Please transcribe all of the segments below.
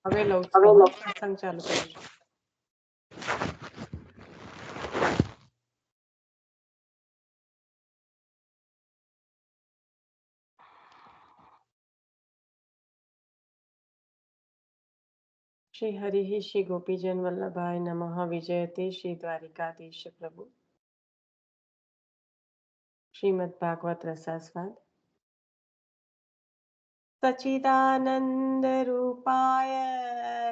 હવે લઉં છું સત્સંગ ચાલુ કરું છું. શ્રી હરિ શ્રી ગોપીજન વલ્લભાય નમઃ વિજયતે શ્રી દ્વારિકાધીશ પ્રભુ. શ્રીમદ ભાગવત રસાસ્વાદ. સચ્ચિદાનંદ રૂપાય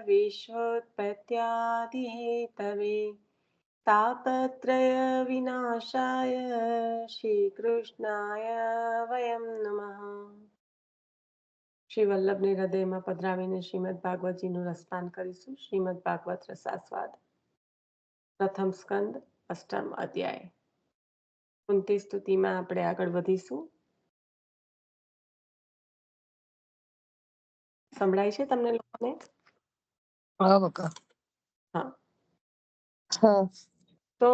વિશ્વોત્પત્યાદિહેતવે તાપત્રય વિનાશાય શ્રી કૃષ્ણાય વયમ નમઃ. શ્રી વલ્લભને હૃદયમાં પધરાવીને શ્રીમદ ભાગવતજીનું રસપાન કરીશું. શ્રીમદ ભાગવત રસાસ્વાદ પ્રથમ સ્કંદ અષ્ટમ અધ્યાય. કુંતી સ્તુતિમાં આપણે આગળ વધીશું. સંભળાય છે તમને લોકોને? હા. તો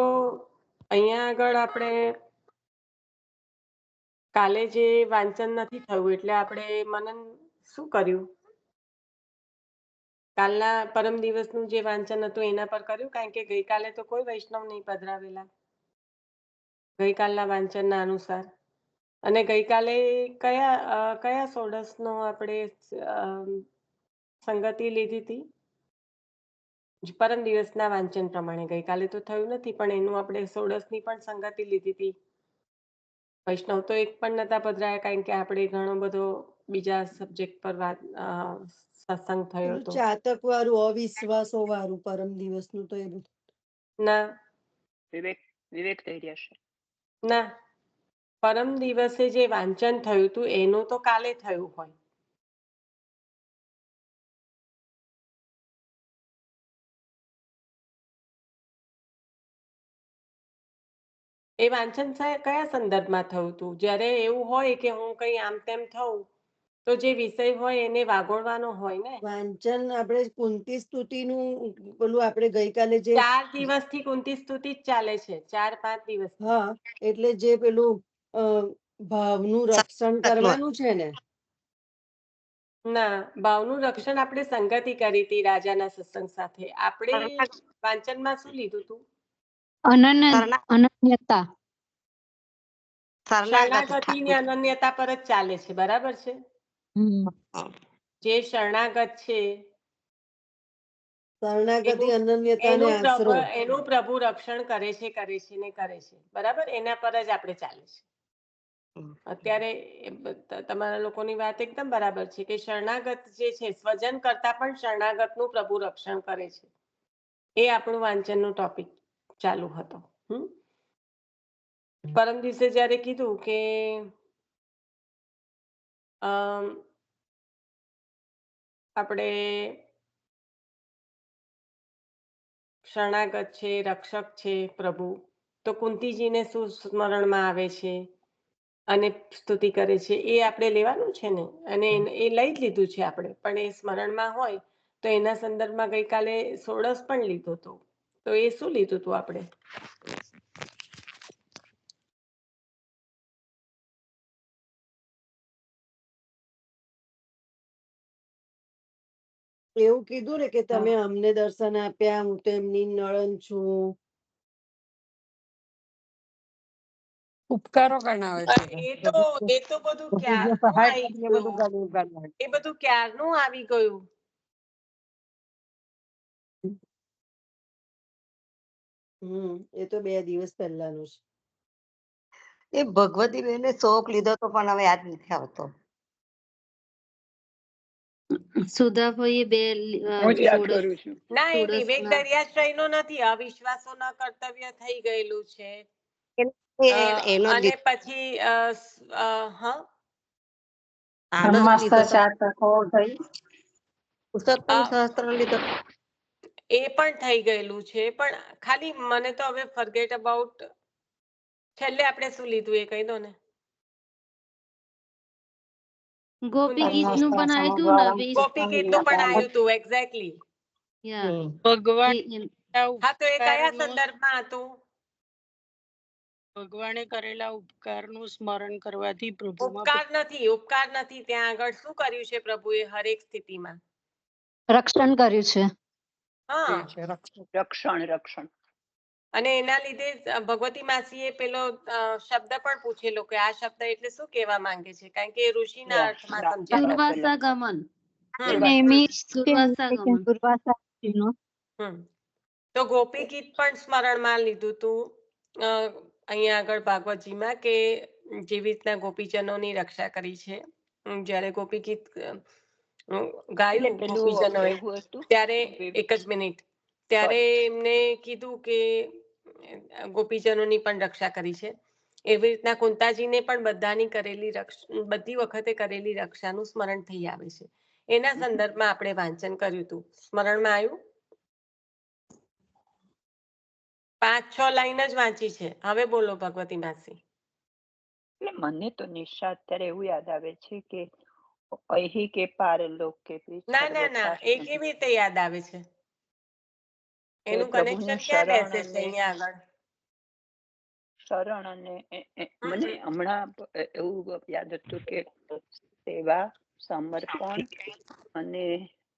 અહીંયા આગળ આપણે કાલે જે વાંચન નથી થયું એટલે આપણે મનન શું કર્યું? કાલના પરમ દિવસનું જે વાંચન હતું એના પર કર્યું, કારણ કે ગઈકાલે તો કોઈ વૈષ્ણવ નહીં પધરાવેલા ગઈકાલના વાંચનના અનુસાર. અને ગઈકાલે કયા ષોડશનો આપણે સંગતિ લીધી હતી? પરમ દિવસના વાંચન પ્રમાણે ગઈકાલે તો થયું નથી, પણ એનું આપણે ષોડશની પણ સંગતિ લીધી હતી. વૈષ્ણવ તો એક પણ નતા પધરાયા, કારણ કે આપણે ઘણો બધો બીજા સબ્જેક્ટ પર સત્સંગ થયો હતો. ચાતક વાળું અવિશ્વાસો વાળું પરમ દિવસનું તો એ બધું ના, વિવેક થઈ રહ્યા છે. ના, પરમ દિવસે જે વાંચન થયું હતું એનું તો કાલે થયું હોય. એ વાંચન કયા સંદર્ભમાં થયું હતું? જ્યારે એવું હોય કે હું કઈ આમ તેમ થઉં તો જે વિષય હોય એને વાગોળવાનો હોય ને. વાંચન આપણે કુંતી સ્તુતિનું પેલું આપણે ગઈકાલે જે 4 દિવસથી કુંતી સ્તુતિ જ ચાલે છે, 4-5 દિવસ. હા, એટલે જે પેલું ભાવનું રક્ષણ કરવાનું છે ને. ના, ભાવનું રક્ષણ આપણે સંગતિ કરી હતી રાજાના સત્સંગ સાથે. આપણે વાંચનમાં શું લીધું હતું? અનન્યતા, શરણાગતિની અનન્યતા પર જ ચાલે છે. બરાબર છે. જે શરણાગત છે શરણાગતિ અનન્યતાને આશરો એનું પ્રભુ રક્ષણ કરે છે ને કરે છે. બરાબર, એના પર જ આપણે ચાલે છે. અત્યારે તમારા લોકોની વાત એકદમ બરાબર છે કે શરણાગત જે છે સ્વજન કરતા પણ શરણાગતનું પ્રભુ રક્ષણ કરે છે. એ આપણું વાંચનનું ટોપિક ચાલુ હતો. પરમ દિવસે જ્યારે કીધું કે આપણે શરણાગત છે, રક્ષક છે પ્રભુ, તો કુંતીજીને શું સ્મરણમાં આવે છે અને સ્તુતિ કરે છે એ આપણે લેવાનું છે ને. અને એ લઈ જ લીધું છે આપણે, પણ એ સ્મરણમાં હોય તો એના સંદર્ભમાં ગઈકાલે ષોડશ પણ લીધો હતો. તો એ શું લીધું હતું આપણે? એવું કીધું ને કે તમે અમને દર્શન આપ્યા, હું તો એમની નળન છું. ઉપકારો ગણાવે છે. એ તો બધું ક્યારનું આવી ગયું. એ તો 2 દિવસ પહેલાનું છે. એ ભગવતી બેને શોખ લીધો તો પણ હવે યાદ નથી આવતો. સુધાભાઈએ બે ના, એ વિવેક દરિયાશ્રયનો નથી. અવિશ્વાસો ના કર્તવ્ય થઈ ગયેલું છે. અને પછી એ પણ થઈ ગયેલું છે. પણ ખાલી મને તો હવે ફરગેટ અબાઉટ છેલ્લે આપણે શું લીધું એ કહી દો ને. ગોપી ગીતનું પણ આવ્યું ને, ગોપી ગીતનું પણ આવ્યું હતું. એક્ઝેક્ટલી. ભગવાન હા, તો એ કયા સંદર્ભમાં હતું? ભગવાને કરેલા ઉપકારનું સ્મરણ કરવાથી પ્રભુમાં ઉપકાર નથી ત્યાં આગળ શું કર્યું છે પ્રભુએ હરેક સ્થિતિમાં? રક્ષણ કર્યું છે. હા રક્ષણ અને એના લીધે ભગવતી માસીએ પેલો શબ્દ પણ પૂછેલો કે આ શબ્દ એટલે શું કહેવા માંગે છે, કારણ કે એ ઋષિના અર્થમાં સમજ્યા. દુર્વાસા ગમન. હમ, નેમી દુર્વાસા ગમન. દુર્વાસા ઋષિનું. હમ. તો ગોપી ગીત પણ સ્મરણમાં લીધું તું અહીંયા આગળ ભાગવતજીમાં કે જેવી રીતના ગોપીજનોની રક્ષા કરી છે. જ્યારે ગોપી ગીત ગાયું ગોપીજનોએ ત્યારે એક જ મિનિટ ત્યારે એમને કીધું કે ગોપીજનોની પણ રક્ષા કરી છે. એવી રીતના કુંતાજીને પણ બધી વખતે કરેલી રક્ષાનું સ્મરણ થઈ આવે છે. એના સંદર્ભમાં આપણે વાંચન કર્યું હતું. સ્મરણમાં આવ્યું? 5-6 લાઈન જ વાંચી છે. હવે બોલો ભગવતી માસી. એટલે મને તો નિશા અત્યારે એવું યાદ આવે છે કે અહીં કે પારલોક કે ના એ કેવી રીતે યાદ આવે છે? એનું પ્રભુનું કનેક્શન ક્યાં શરણ બેસે છે અને અહીંયા આગળ? શરણ અને મને હમણાં એવું યાદ હતું કે સેવા, સમર્પણ અને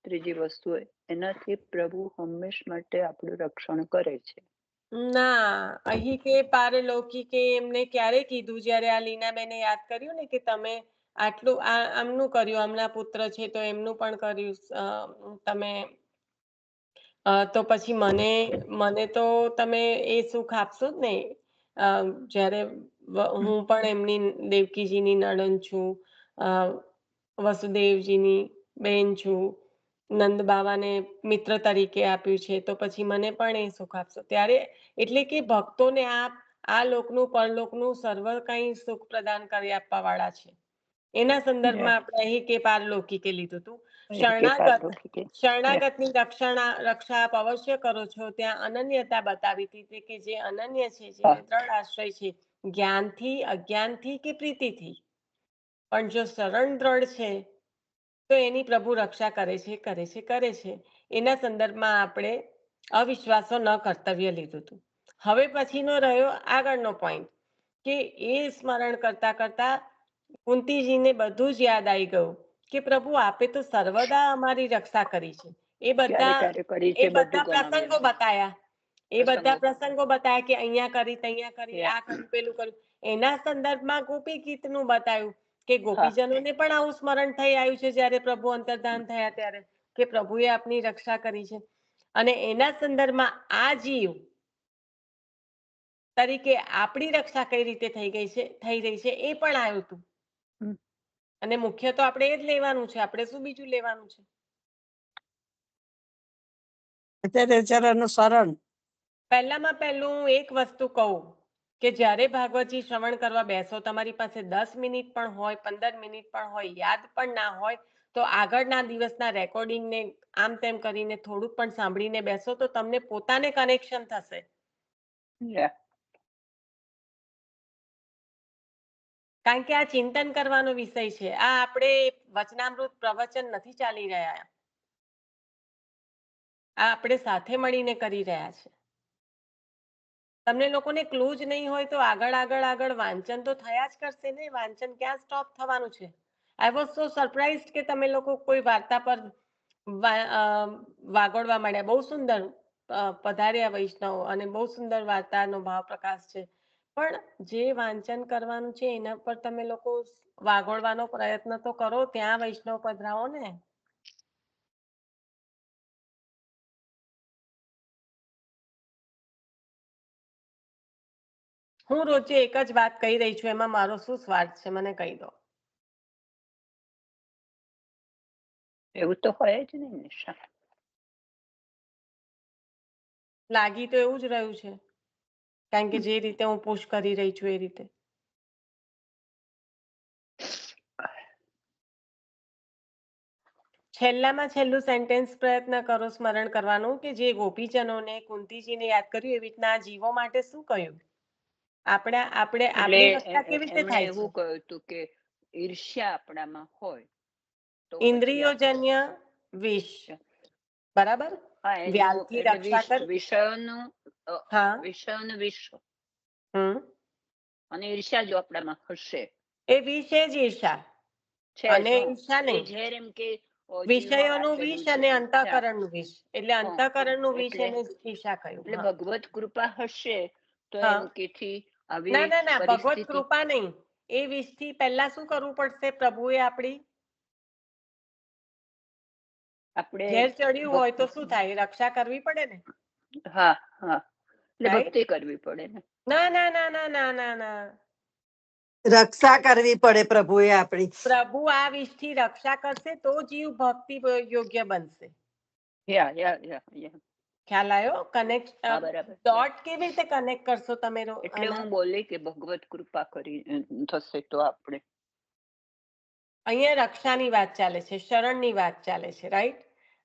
ત્રીજી વસ્તુ એનાથી પ્રભુ હંમેશ માટે આપણું રક્ષણ કરે છે. ના, અહીં કે પારલૌકિક કે એમને ક્યારે કીધું? જ્યારે આ લીનાબેને યાદ કર્યું ને કે તમે આટલું આમનું કર્યું, આમના પુત્ર છે તો એમનું પણ કર્યું તમે, તો પછી મને તો તમે એ સુખ આપશો જ ને. જ્યારે હું પણ એમની દેવકીજીની નણંદ છું, વસુદેવજીની બેન છું, નંદ બાવાને મિત્ર તરીકે આપ્યું છે, તો પછી મને પણ એ સુખ આપશો. ત્યારે એટલે કે ભક્તોને આ લોકનું પરલોકનું સર્વ કંઈ સુખ પ્રદાન કરી આપવા વાળા છે. એના સંદર્ભમાં આપણે અહીં કે પારલૌકિકે લીધું હતું. શરણાગતની રક્ષા આપ અવશ્ય કરો છો. ત્યાં અનન્યતા બતાવી હતી કે જે અનન્ય છે, જેને ત્રણ આશ્રય છે, જ્ઞાનથી, અજ્ઞાનથી કે પ્રીતિથી. પણ જો શરણ દ્રઢ છે તો એની પ્રભુ રક્ષા કરે છે. એના સંદર્ભમાં આપણે અવિશ્વાસો ન કર્તવ્ય લીધું હતું. હવે પછીનો રહ્યો આગળનો પોઈન્ટ કે એ સ્મરણ કરતા કરતા કુંતીજીને બધું જ યાદ આવી ગયું કે પ્રભુ આપે તો સર્વદા અમારી રક્ષા કરી છે. એ બધા પ્રસંગો બતાયા કે અહીંયા કરી, ત્યાં કરી, આ કર્યું, પેલું કર્યું. એના સંદર્ભમાં ગોપી ગીતનું બતાવ્યું કે ગોપીજનોને પણ આવું સ્મરણ થઈ આવ્યું છે જ્યારે પ્રભુ અંતર્ધાન થયા ત્યારે, કે પ્રભુએ આપની રક્ષા કરી છે. અને એના સંદર્ભમાં આ જીવ તરીકે આપણી રક્ષા કઈ રીતે થઈ રહી છે એ પણ આવ્યું હતું. અને મુખ્ય તો આપણે એ જ લેવાનું છે. આપણે શું બીજું લેવાનું છે? અત્યારે ચરણનું શરણ. પહેલામાં પહેલું એક વસ્તુ કહું કે જ્યારે ભાગવતજી શ્રવણ કરવા બેસો, તમારી પાસે 10 મિનિટ પણ હોય, 15 મિનિટ પણ હોય, યાદ પણ ના હોય, તો આગળના દિવસના રેકોર્ડિંગને આમ તેમ કરીને થોડુંક પણ સાંભળીને બેસો તો તમને પોતાને કનેક્શન થશે. કારણ કે આ ચિંતન કરવાનો વિષય છે. આ આપણે વચનામૃત પ્રવચન નથી ચાલી રહ્યા. આ આપણે સાથે મળીને કરી રહ્યા છે. તમને લોકોને ક્લુ જ નહીં હોય તો આગળ વાંચન તો થયા જ કરશે ને. વાંચન ક્યાં સ્ટોપ થવાનું છે? આઈ વોઝ સો સરપ્રાઇઝ કે તમે લોકો કોઈ વાર્તા પર વાગોળવા માંડ્યા. બહુ સુંદર પધાર્યા વૈષ્ણવ અને બહુ સુંદર વાર્તાનો ભાવ પ્રકાશ છે. પણ જે વાંચન કરવાનું છે એના પર તમે લોકો વાગોળવાનો પ્રયત્ન તો કરો. ત્યાં વૈષ્ણવ પધરાવો ને. હું રોજે એક જ વાત કહી રહી છું, એમાં મારો શું સ્વાર્થ છે મને કહી દો. એવું તો હોય જ ને નિશા. લાગી તો એવું જ રહ્યું છે, કારણ કે જે રીતે હું પુશ કરી રહી છું એ રીતે. છેલ્લામાં છેલ્લું સેન્ટેન્સ પ્રયત્ન કરો સ્મરણ કરવાનું કે જે ગોપીજનોને કુંતીજીને યાદ કર્યું એવી રીતના જીવો માટે શું કહ્યું? આપણી રક્ષા કેવી રીતે થાય છે? એવું કહ્યું હતું કે ઈર્ષ્યા આપણામાં હોય તો ઇન્દ્રિયોજન્ય વિષ, બરાબર? વ્યાલથી રક્ષા કર. વિષયનું વિષ હમ. અને ઈર્ષ્યા જો આપણામાં હશે, એ વિષ જ ઈર્ષા અને ઈર્ષા નહીં. ઝેર એમ કે અજીવ વિષયોનું આચર્યું વિષ છે. અને હા, અંતઃકરણનું વિષ, એટલે હા, અંતઃકરણનું વિષ એટલે એને ઈશા કહ્યું. એટલે હા. ભગવત કૃપા હશે તો હા. એમ કેથી ના આવી ના ના, ભગવત પરિસ્થિતિ કૃપા નહીં. એ વિષથી પહેલા શું કરવું પડશે? પ્રભુએ આપણી આપણે ઝેર ચડ્યું ભક- હોય તો શું થાય? રક્ષા કરવી પડે ને, હા હા એટલે રાઈટ? ભક્તિ કરવી પડે ને. ના ના ના ના ના ના ના, રક્ષા કરવી પડે પ્રભુએ આપણી. પ્રભુ આ વિષથી રક્ષા કરશે તો જીવ ભક્તિ યોગ્ય બનશે. યા યા યા યા ખ્યાલ આવ્યો? કનેક્ટ હા બરાબર છે. ડોટ કેવી રીતે કનેક્ટ કરશો તમે એટલે આના? હું બોલી કે ભગવત કૃપા કરી થશે તો આપણે અહીંયા રક્ષાની વાત ચાલે છે, શરણની વાત ચાલે છે, રાઈટ?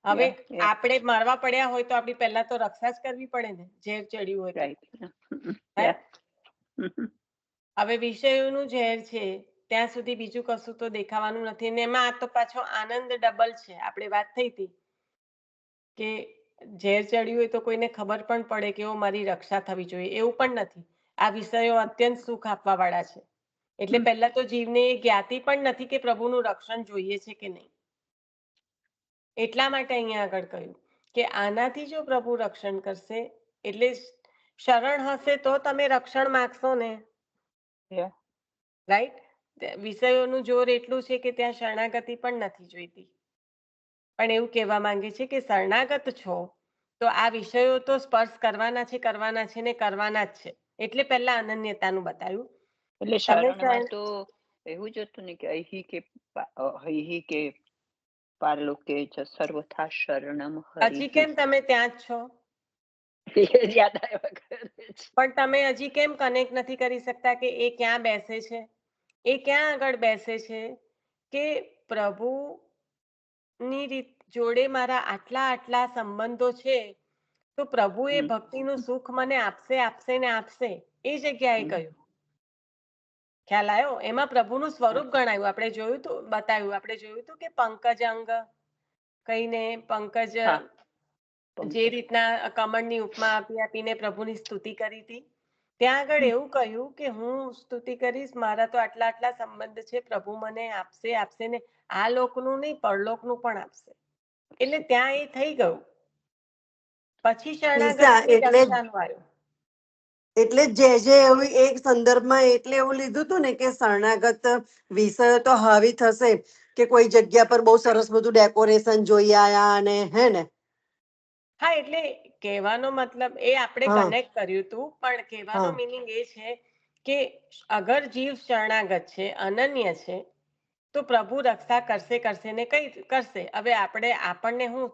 હવે યા યા આપણે મારવા પડ્યા હોય તો આપણી પહેલા તો રક્ષા જ કરવી પડે ને, ઝેર ચડ્યું હોય તો. રાઈટ હે? યા હવે વિષયોનું ઝેર છે ત્યાં સુધી બીજું કશું તો દેખાવાનું નથી, ને એમાં આ તો પાછો આનંદ ડબલ છે. આપણે વાત થઈ હતી કે ઝેર ચડ્યું હોય તો કોઈને ખબર પણ પડે કે મારી રક્ષા થવી જોઈએ, એવું પણ નથી. આ વિષયો અત્યંત સુખ આપવા વાળા છે. એટલે પહેલા તો જીવને એ જ્ઞાતિ પણ નથી કે પ્રભુનું રક્ષણ જોઈએ છે કે નહીં. એટલા માટે અહીંયા આગળ કહ્યું કે આનાથી જો પ્રભુ રક્ષણ કરશે, એટલે શરણ હશે તો તમે રક્ષણ માગશો ને, યા રાઈટ? વિષયોનું જોર એટલું છે કે ત્યાં શરણાગતિ પણ નથી જોઈતી. પણ એવું કહેવા માંગે છે કે શરણાગત છો તો આ વિષયો તો સ્પર્શ કરવાના છે, કરવાના છે ને કરવાના જ છે. એટલે પહેલા અનન્યતાનું બતાવ્યું. એટલે તમે શરણમાં તો એવું જ હતું ને કે અહીં કે પારલોકે ચ સર્વથા શરણમ હજી કેમ તમે ત્યાં જ છો? યાદ આવ્યા કરે છે. પણ તમે હજી કેમ કનેક્ટ નથી કરી શકતા કે એ ક્યાં બેસે છે? એ ક્યાં આગળ બેસે છે કે પ્રભુની રીત જોડે મારા આટલા આટલા સંબંધો છે, તો પ્રભુ એ ભક્તિનું સુખ મને આપશે આપશે ને આપશે. એ જગ્યાએ કહ્યું. ખ્યાલ આવ્યો? એમાં પ્રભુનું સ્વરૂપ ગણાયું. આપણે જોયું હતું, બતાવ્યું. આપણે જોયું હતું કે પંકજ અંગ કહીને પંકજ હા, જે રીતના કમળની ઉપમા આપી આપીને પ્રભુની સ્તુતિ કરી હતી, ત્યાં આગળ એવું કહ્યું કે હું સ્તુતિ કરીશ, મારા તો આટલા આટલા સંબંધ છે, પ્રભુ મને આપશે આપશે ને આ લોકનું નહીં પરલોકનું પણ આપશે. એટલે ત્યાં એ થઈ ગયું. પછી નિશા, શરણાગતિની રક્ષાનું આવ્યું. એટલે જે એવું એક સંદર્ભમાં એટલે એવું લીધું હતું ને કે શરણાગત વિષયો તો હાવી થશે કે કોઈ જગ્યા પર બહુ સરસ બધું ડેકોરેશન જોઈ આયા અને હે ને. હા, એટલે કહેવાનો મતલબ એ આપણે હા કનેક્ટ કર્યું હતું, પણ કહેવાનો હા મિનિંગ એ છે કે અગર જીવ શરણાગત છે, અનન્ય છે, તો પ્રભુ રક્ષા કરશે કરશે ને કઈ કરશે. હવે આપણને હું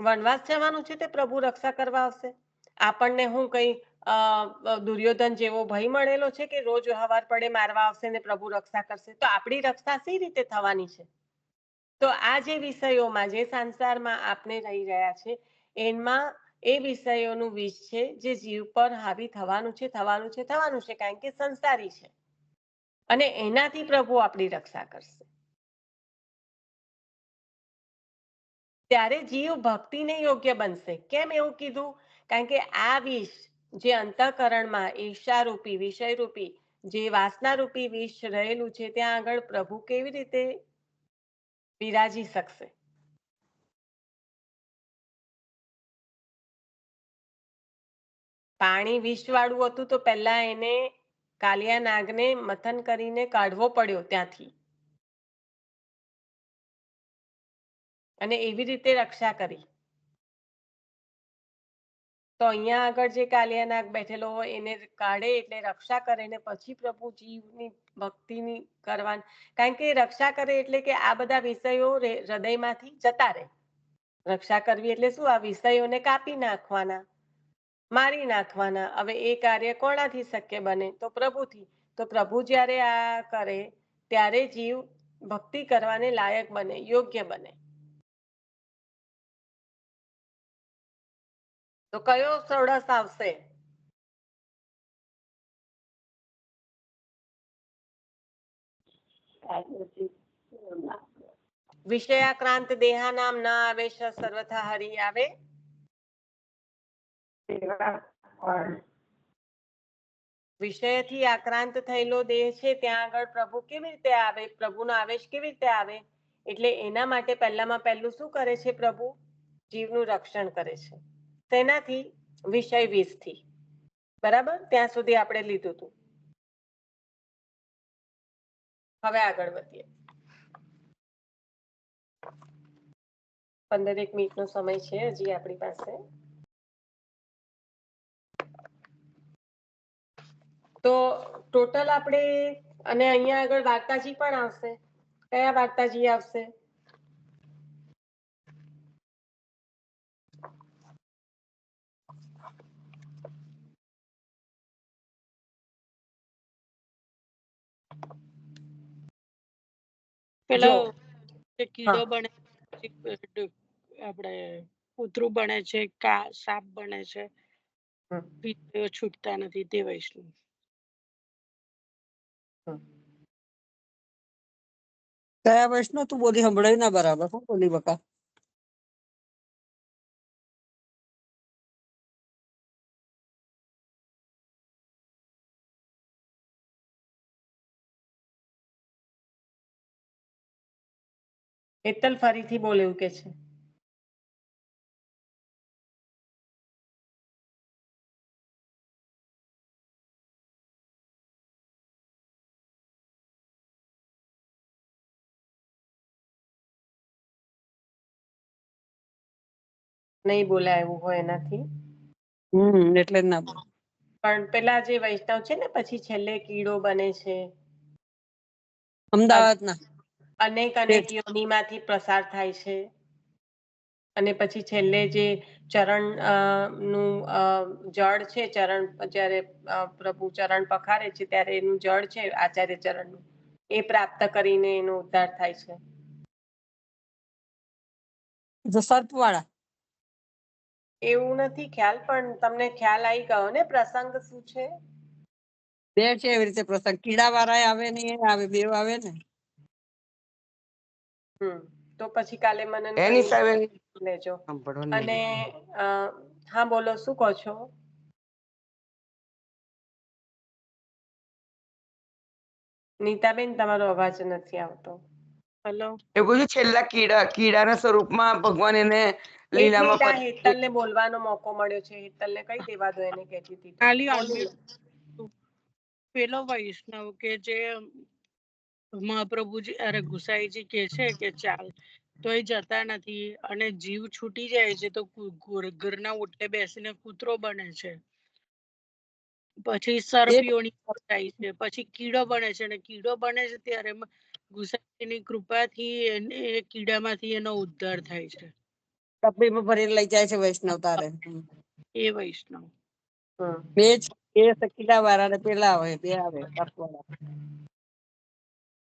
વનવાસ જવાનું છે તે પ્રભુ રક્ષા કરવા આવશે? આપણને હું કઈ દુર્યોધન જેવો ભય મળેલો છે કે રોજ હવાર પડે મારવા આવશે ને પ્રભુ રક્ષા કરશે? તો આપણી રક્ષા સી રીતે થવાની છે? તો આ જે વિષયોમાં, જે સંસારમાં આપણે રહી રહ્યા છે, એમાં એ વિષયોનું વિષ છે જે જીવ પર હાવી થવાનું છે, થવાનું છે, થવાનું છે, કારણ કે સંસારી છે. અને એનાથી પ્રભુ આપણી રક્ષા કરશે. ત્યારે જીવ ભક્તિને યોગ્ય બનશે. કેમ એવું કીધું? કારણ કે આ વિષ જે અંતઃકરણમાં ઈર્ષારૂપી, વિષયરૂપી, જે વાસનારૂપી વિષ રહેલું છે, ત્યાં આગળ પ્રભુ કેવી રીતે બિરાજી શકશે? પાણી વિષવાળું હતું તો પહેલા એને કાલિયા નાગને મથન કરીને કાઢવો પડ્યો ત્યાંથી, અને એવી રીતે રક્ષા કરી. તો અહીંયા આગળ જે કાલિયા નાગ બેઠેલો હોય એને કાઢે એટલે રક્ષા કરે, ને પછી પ્રભુ જીવની ભક્તિની કરવાની. કારણ કે રક્ષા કરે એટલે કે આ બધા વિષયો હૃદયમાંથી જતા રહે. રક્ષા કરવી એટલે શું? આ વિષયોને કાપી નાખવાના, મારી નાખવાના. હવે એ કાર્ય કોણાથી શક્ય બને? તો પ્રભુથી. તો પ્રભુ જ્યારે આ કરે ત્યારે જીવ ભક્તિ કરવાને લાયક બને, યોગ્ય બને. તો કયો ષોડશ આવશે? વિષયાક્રાંત દેહાનામ ન આવેશ સર્વથા હરિ આવે. વિષયથી આક્રાંત થયેલો દેહ છે, ત્યાં આગળ પ્રભુ કેવી રીતે આવે? પ્રભુનો આવેશ કેવી રીતે આવે? એટલે એના માટે પહેલામાં પહેલું શું કરે છે પ્રભુ? જીવનું રક્ષણ કરે છે. તેનાથી વિષય 20 થી. બરાબર? ત્યાં સુધી આપણે લીધું હતું. હવે આગળ વધીએ. 15 મિનિટનો સમય છે હજી આપણી પાસે. તો ટોટલ આપણે, અને અહીંયા આગળ વાર્તાજી પણ આવશે. કયા વાર્તાજી આવશે? પેલો જો, જે કીડો હા. બને આપણે કૂતરું બને છે, સાપ બને છે, વિષયો છૂટતા નથી તે વૈષ્ણવ. કયા વૈષ્ણવ તું બોલી? સંભળાયું ના બરાબર. શું બોલી બકા? હેતલ ફરીથી બોલ એવું કે છે. નહીં બોલાય એવું હોય એનાથી. એટલે જ ના બોલ. પણ પેલા જે વૈષ્ણવ છે ને, પછી છેલ્લે કીડો બને છે, અમદાવાદ ના અનેક યોનિમાંથી પસાર થાય છે, અને પછી છેલ્લે જે ચરણ નું જળ છે, ચરણ જ્યારે પ્રભુ ચરણ પખારે છે ત્યારે એનું જળ છે આચાર્ય ચરણનું, એ પ્રાપ્ત કરીને એનો ઉદ્ધાર થાય છે. સર્પ વાળા એવું નથી ખ્યાલ, પણ તમને ખ્યાલ આવી ગયો ને પ્રસંગ શું છે? બે છે એવી રીતે પ્રસંગ. કીડા વાળા આવે ને એ આવે, બે આવે ને. તો પછી કાલે મનન એની કરી સામે લેજો. સાંભળવાનું અને હા બોલો, શું કહો છો? નીતાબેન, તમારો અવાજ નથી આવતો. હેલો, એ બધું છેલ્લા કીડાના સ્વરૂપમાં ભગવાન એને એક લીલામાં મિનિટ, આ હેતલને બોલવાનો મોકો મળ્યો છે. હેતલને કહી દેવા દો, એને કહેતી હતી તો. ખાલી બોલી લો. પેલો વૈષ્ણવ કે જે મહાપ્રભુજી અરે ગુસાઈજી કે છે કે ચાલ, તો એ જતા નથી અને જીવ છૂટી જાય છે, તો ઘરના ઓટલે બેસીને કૂતરો બને છે, પછી સર્પિયોની થાય છે, પછી કીડો બને છે, અને કીડો બને છે ત્યારે ગુસાઈજીની કૃપાથી એ કીડામાંથી એનો ઉદ્ધાર થાય છે. ડબ્બીમાં ભરી લઈ જાય છે વૈષ્ણવ તારે. એ વૈષ્ણવ બે છે, કીડા વાળા ને પેલા આવે, બે આવે સર્પ વાળા.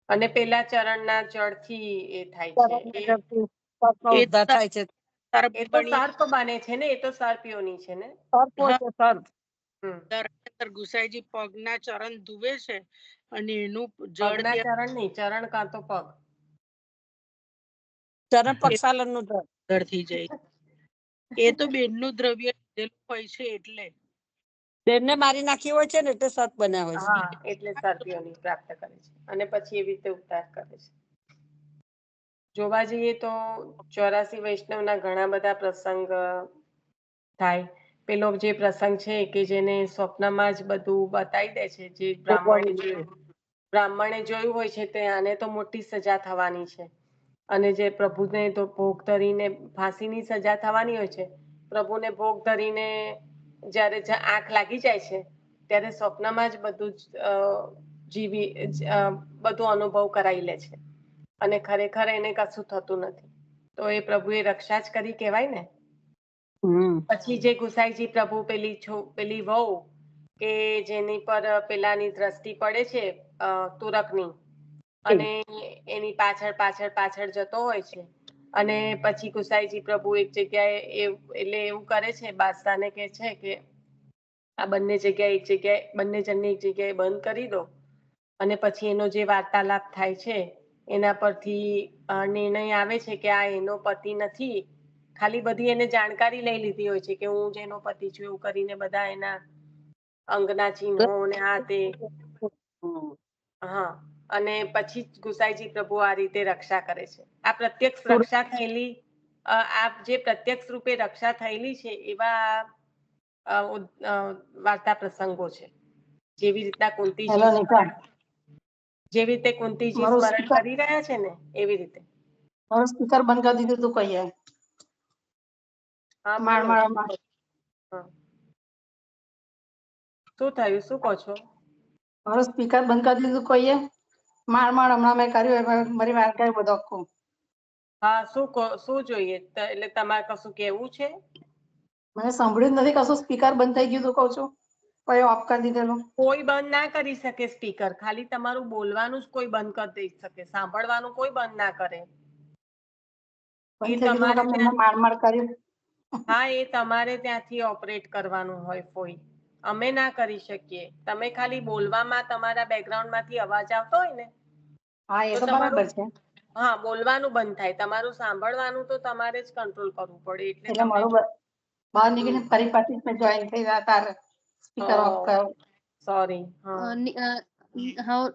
અને પેલા ચરણના જળથી એ થાય છે. સર્પનો એ ઉદ્ધાર થાય છે. સર્પ એ તો બની સર્પ બને છે ને, એ તો સર્પિયોની છે ને. સર્પ છે સર્પ. ગુસાઈજી પગના ચરણ ધુવે છે અને એનું જળ પગના ચરણ નહીં, ચરણ કાં તો પગ. ચરણ પક્ષાલન નું જળ. ઉદ્ધાર થઈ જાય. એ તો બેનનું દ્રવ્ય લીધેલું હોય છે એટલે. બેનને મારી નાખી હોય છે ને, એટલે સર્પ બન્યા હોય છે. હા, એટલે સર્પિયોની પ્રાપ્ત કરે છે, અને પછી એવી રીતે ઉદ્ધાર કરે છે. જોવા જઈએ તો 84 વૈષ્ણવના ઘણા બધા પ્રસંગ થાય. પેલો જે પ્રસંગ છે કે જેને સ્વપ્નમાં જ બધું બતાવી દે છે, જે બ્રાહ્મણે જોયું હોય છે, તે આને તો મોટી સજા થવાની છે, અને જે પ્રભુને તો ભોગ ધરીને ફાંસીની સજા થવાની હોય છે, પ્રભુને ભોગ ધરીને જ્યારે આંખ લાગી જાય છે ત્યારે સ્વપ્નમાં જ બધું બધું અનુભવ કરાવી લે છે, અને ખરેખર એને કશું થતું નથી. તો એ પ્રભુએ રક્ષા જ કરી કહેવાય ને. પછી જે ગુસાઈજી પ્રભુ પેલી વહુ કે જેની પર પેલાની દ્રષ્ટિ પડે છે તુરકની, અને એની પાછળ પાછળ પાછળ જતો હોય છે, અને પછી ગુસાઈજી પ્રભુ એક જગ્યાએ એટલે એવું કરે છે, બાદશાહને કે છે કે આ બંને જણને એક જગ્યાએ બંધ કરી દો, અને પછી એનો જે વાર્તાલાપ થાય છે એના પરથી નિર્ણય આવે છે કે આ એનો પતિ નથી. ખાલી બધી એને જાણકારી લઈ લીધી હોય છે કે હું જેનો પતિ છું, એવું કરીને બધા એના અંગના ચિહ્નો ને આ તે. હા, અને પછી જ ગુસાઈજી પ્રભુ આ રીતે રક્ષા કરે છે. આ પ્રત્યક્ષ રક્ષા થયેલી આ જે પ્રત્યક્ષ રૂપે રક્ષા થયેલી છે એવા વાર્તા પ્રસંગો છે. જેવી રીતના કુંતીજી જેવી રીતે કુંતીજી સ્મરણ કરી રહ્યા છે ને એવી રીતે. મારું સ્પીકર બંધ કરી દીધું તું કહીએ. હા બોલો. શું થયું, શું કહો છો? મારું સ્પીકર બંધ કરી દીધું કહીએ. હમણાં મેં કર્યું મારી વાત કરી બધો આખું. હા શું જોઈએ એટલે તમારે કશું કેવું છે? મને સાંભળ્યું જ નથી કશું. સ્પીકર બંધ થઈ ગયું તું કહું છું. પછી ઓફ કરી દીધેલું. કોઈ બંધ ના કરી શકે સ્પીકર. ખાલી તમારું બોલવાનું જ કોઈ બંધ કરી દઈ શકે. સાંભળવાનું કોઈ બંધ ના કરે. હા, એ તમારે ત્યાંથી ઓપરેટ કરવાનું હોય. કોઈ અમે ના કરી શકીએ. તમે ખાલી બોલવામાં તમારા બેકગ્રાઉન્ડ માંથી અવાજ આવતો હોય ને હા, એ તો બરાબર છે. હા, બોલવાનું બંધ થાય. તમારું સાંભળવાનું તો તમારે જ કંટ્રોલ કરવું પડે. એટલે મારું બહાર નીકળીને ફરી પાછી મેં જોઈન થઈ ગયા તારે સ્પીકર ઓફ કર્યો. સોરી.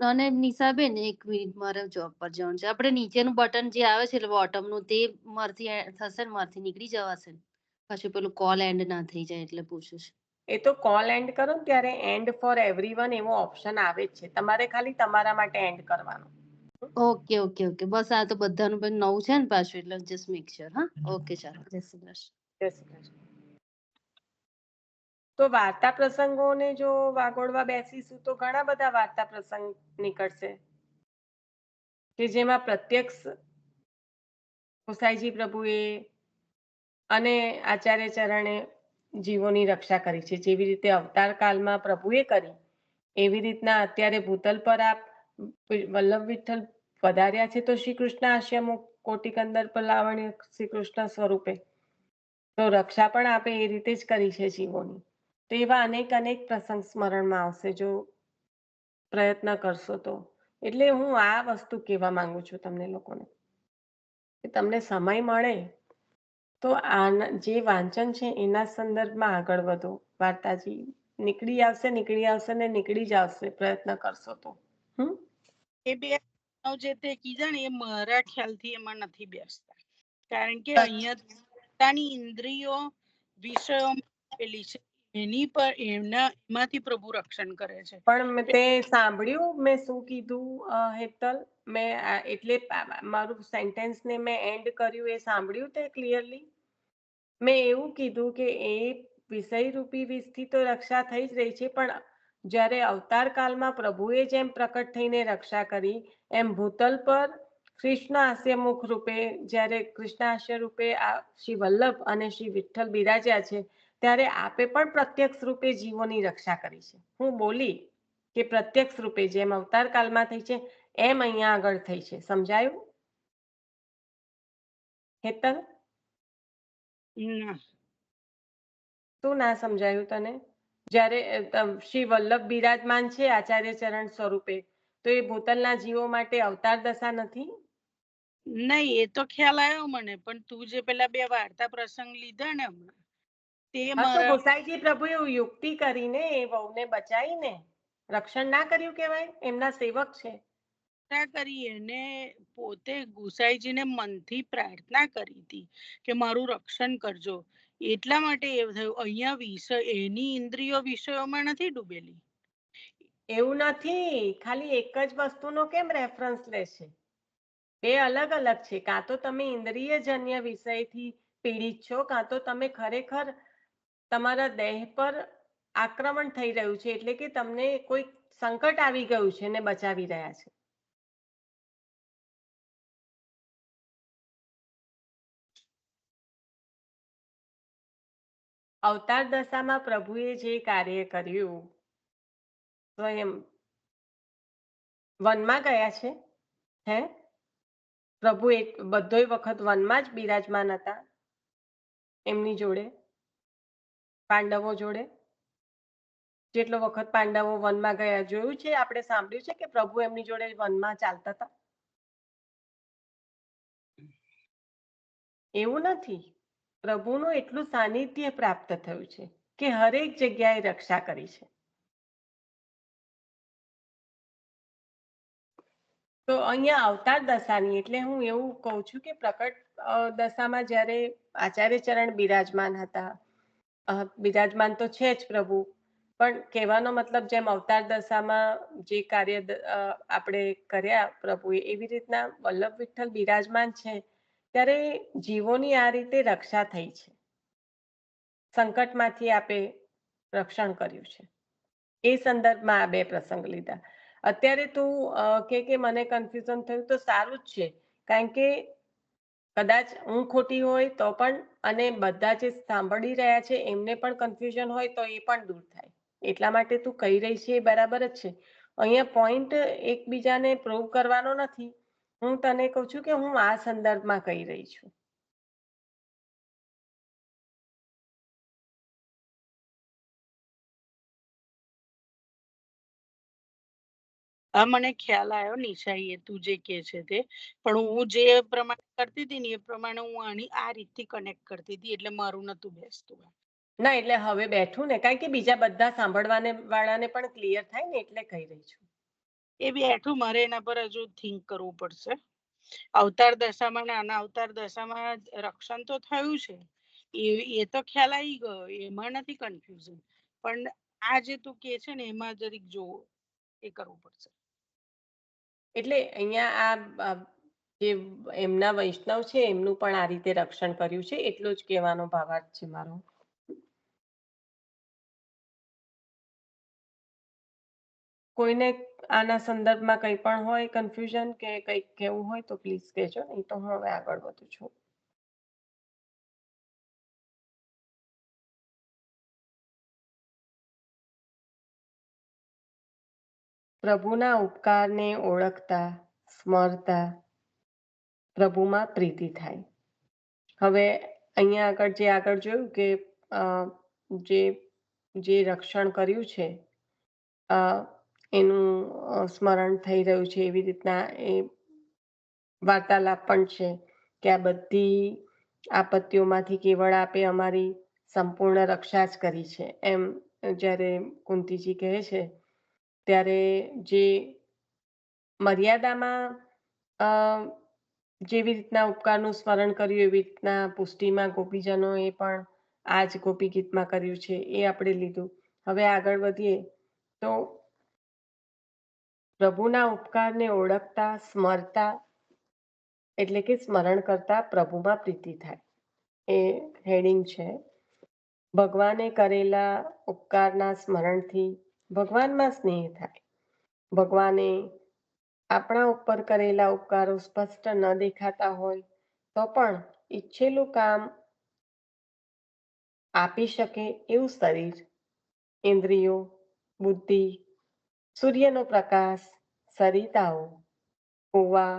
અને નિશાબેન એક મિનિટ, મારે જોબ પર જવાનું છે. આપણે નીચેનું બટન જે આવે છે બોટમનું તે મારથી થશે ને મારથી નીકળી જવાશે ને પછી પેલું કોલ એન્ડ ના થઈ જાય એટલે પૂછું છું. એ તો કોલ એન્ડ કરો ને ત્યારે એન્ડ ફોર એવરીવન એવો ઓપ્શન આવે જ છે. તમારે ખાલી તમારા માટે એન્ડ કરવાનું. ઓકે. બસ આ તો બધાનું પણ નવું છે ને પાછું એટલે જસ્ટ મેક શ્યોર. હા, ઓકે, ચાલો. જય શ્રી કૃષ્ણ. જય શ્રી કૃષ્ણ. તો વાર્તા પ્રસંગોને જો વાગોળવા બેસીશું તો ઘણા બધા વાર્તા પ્રસંગ નીકળશે કે જેમાં પ્રત્યક્ષ ગુસાઈજી પ્રભુએ અને આચાર્ય ચરણે જીવોની રક્ષા કરી છે. જેવી રીતે અવતાર કાળમાં પ્રભુએ કરી એવી રીતના અત્યારે ભૂતલ પર આપ વલ્લભ વિઠ્ઠલ પધાર્યા છે તો શ્રી કૃષ્ણ આશ્રમ કોટિકંદર પર લાવણ્ય શ્રી કૃષ્ણ સ્વરૂપે તો રક્ષા પણ આપે એ રીતે જ કરી છે જીવોની. તો એવા અનેક પ્રસંગ સ્મરણમાં આવશે જો પ્રયત્ન કરશો તો. એટલે હું આ વસ્તુ કહેવા માંગુ છું તમને લોકોને કે તમને સમય મળે તો આ જે વાંચન છે એના સંદર્ભમાં આગળ વધો. વાર્તાજી નીકળી આવશે ને નીકળી જ આવશે પ્રયત્ન કરશો તો. એ બે જે તે કીધા ને એ મારા ખ્યાલથી એમાં નથી બેસતા. કારણ કે અહીંયા પોતાની ઇન્દ્રિયો વિષયો પેલી છે એની પર એમાંથી પ્રભુ રક્ષણ કરે છે. પણ તે સાંભળ્યું મેં શું કીધું હેતલ? મેં એટલે મારું સેન્ટેન્સ ને મેં એન્ડ કર્યું એ સાંભળ્યું તે ક્લિયરલી? મેં એવું કીધું કે એ વિષય રૂપી વિષથી તો રક્ષા થઈ જ રહી છે પણ જ્યારે અવતાર કાળમાં પ્રભુએ જેમ પ્રકટ થઈને રક્ષા કરી એમ ભૂતલ પર કૃષ્ણ હાસ્યમુખ રૂપે જ્યારે કૃષ્ણ હાસ્ય રૂપે આ શ્રી વલ્લભ અને શ્રી વિઠ્ઠલ બિરાજ્યા છે ત્યારે આપે પણ પ્રત્યક્ષ રૂપે જીવોની રક્ષા કરી છે. હું બોલી કે પ્રત્યક્ષ રૂપે જેમ અવતાર કાળમાં થઈ છે એમ અહીંયા આગળ થઈ છે. સમજાયું હેતલ? શું ના સમજાયું તને? જ્યારે શ્રી વલ્લભ બિરાજમાન છે આચાર્ય ચરણ સ્વરૂપે તો એ ભૂતલના જીવો માટે અવતાર દશા નથી? નહીં, એ તો ખ્યાલ આવ્યો મને, પણ તું જે પેલા બે વાર્તા પ્રસંગ લીધા ને હમણાં તે મારા ગોસાઈજી પ્રભુએ યુક્તિ કરીને એ વહુને બચાવીને રક્ષણ ના કર્યું કહેવાય? એમના સેવક છે. કરી એને પોતે ગુસાઈજીને મનથી પ્રાર્થના કરી હતી કે મારું રક્ષણ કરજો. એટલા માટે એવું થયું. અહીંયા વિષય એની ઇન્દ્રિયો વિષયોમાં નથી ડૂબેલી. એવું નથી. ખાલી એક જ વસ્તુનો કેમ રેફરન્સ લેશે? બે અલગ અલગ છે. કાં તો તમે ઇન્દ્રિયજન્ય વિષયથી પીડિત છો કાં તો તમે ખરેખર તમારા દેહ પર આક્રમણ થઈ રહ્યું છે એટલે કે તમને કોઈ સંકટ આવી ગયું છે ને બચાવી રહ્યા છે. અવતાર દશામાં પ્રભુએ જે કાર્ય કર્યું સ્વયં વનમાં ગયા છે હે પ્રભુ એક બધો વખત વનમાં જ બિરાજમાન હતા એમની જોડે પાંડવો જોડે. જેટલો વખત પાંડવો વનમાં ગયા જોયું છે આપણે સાંભળ્યું છે કે પ્રભુ એમની જોડે વનમાં ચાલતા હતા? એવું નથી. પ્રભુનું એટલું સાનિધ્ય પ્રાપ્ત થયું છે કે હરેક જગ્યાએ રક્ષા કરી છે. તો અહીંયા અવતાર દશાની એટલે હું એવું કહું છું કે પ્રકટ દશામાં જ્યારે આચાર્ય ચરણ બિરાજમાન હતા, બિરાજમાન તો છે જ પ્રભુ, પણ કહેવાનો મતલબ જેમ અવતાર દશામાં જે કાર્ય આપણે કર્યા પ્રભુએ, એવી રીતના વલ્લભ વિઠ્ઠલ બિરાજમાન છે ત્યારે જીવોની આ રીતે રક્ષા થઈ છે, સંકટમાંથી આપે રક્ષણ કર્યું છે. એ સંદર્ભમાં આ બે પ્રસંગ લીધા. અત્યારે તું કે મને કન્ફ્યુઝન થયું તો સારું જ છે, કારણ કે કદાચ હું ખોટી હોય તો પણ, અને બધા જે સાંભળી રહ્યા છે એમને પણ કન્ફ્યુઝન હોય તો એ પણ દૂર થાય. એટલા માટે તું કહી રહી છે એ બરાબર જ છે. અહીંયા પોઈન્ટ એકબીજાને પ્રૂવ કરવાનો નથી. હું તને કહું છું કે હું આ સંદર્ભમાં કહી રહી છું. હા, મને ખ્યાલ આવ્યો નિશા, એ તું જે કે છે તે, પણ હું જે પ્રમાણે કરતી હતી ને એ પ્રમાણે હું આની આ રીતથી કનેક્ટ કરતી હતી, એટલે મારું નતું બેસતું. ના, એટલે હવે બેઠું ને, કારણ કે બીજા બધા સાંભળવાને વાળાને પણ ક્લિયર થાય ને, એટલે કહી રહી છું. એ બેઠું, મારે એના પર હજુ થિંક કરવું પડશે. અવતાર દશામાં, નાના અવતાર દશામાં રક્ષણ તો થયું છે, એ તો ખ્યાલ આવી ગયો, એમાં નથી કન્ફ્યુઝન, પણ આ જે તું કે છે ને એમાં જરીક જો એ કરવું પડશે. એટલે અહીંયા આ જે એમના વૈષ્ણવ છે એમનું પણ આ રીતે રક્ષણ કર્યું છે, એટલો જ કહેવાનો ભાવાર્થ છે મારો. કોઈને આના સંદર્ભમાં કંઈ પણ હોય કન્ફ્યુઝન કે કંઈક કહેવું હોય તો પ્લીઝ કહેજો, નહીં તો હું હવે આગળ વધું છું. પ્રભુના ઉપકારને ઓળખતા, સ્મરતા પ્રભુમાં પ્રીતિ થાય. હવે અહીંયા આગળ જોયું કે જે રક્ષણ કર્યું છે એનું સ્મરણ થઈ રહ્યું છે, એવી રીતના એ વાર્તાલાપ પણ છે કે આ બધી આપત્તિઓમાંથી કેવળ આપે અમારી સંપૂર્ણ રક્ષા જ કરી છે, એમ જ્યારે કુંતીજી કહે છે ત્યારે જે મર્યાદામાં જેવી રીતના ઉપકારનું સ્મરણ કર્યું એવી રીતના પુષ્ટિમાં ગોપીજનોએ પણ આ જ ગોપી ગીતમાં કર્યું છે, એ આપણે લીધું. હવે આગળ વધીએ તો પ્રભુના ઉપકારને ઓળખતા, સ્મરતા એટલે કે સ્મરણ કરતા પ્રભુમાં પ્રીતિ થાય, એ હેડિંગ છે. ભગવાને કરેલા ઉપકારના સ્મરણથી ભગવાનમાં સ્નેહ થાય. ભગવાને આપણા ઉપર કરેલા ઉપકારો સ્પષ્ટ ન દેખાતા હોય તો પણ ઈચ્છેલું કામ આપી શકે એવું શરીર, ઇન્દ્રિયો, બુદ્ધિ, સૂર્યનો પ્રકાશ, સરિતાઓ, કુવા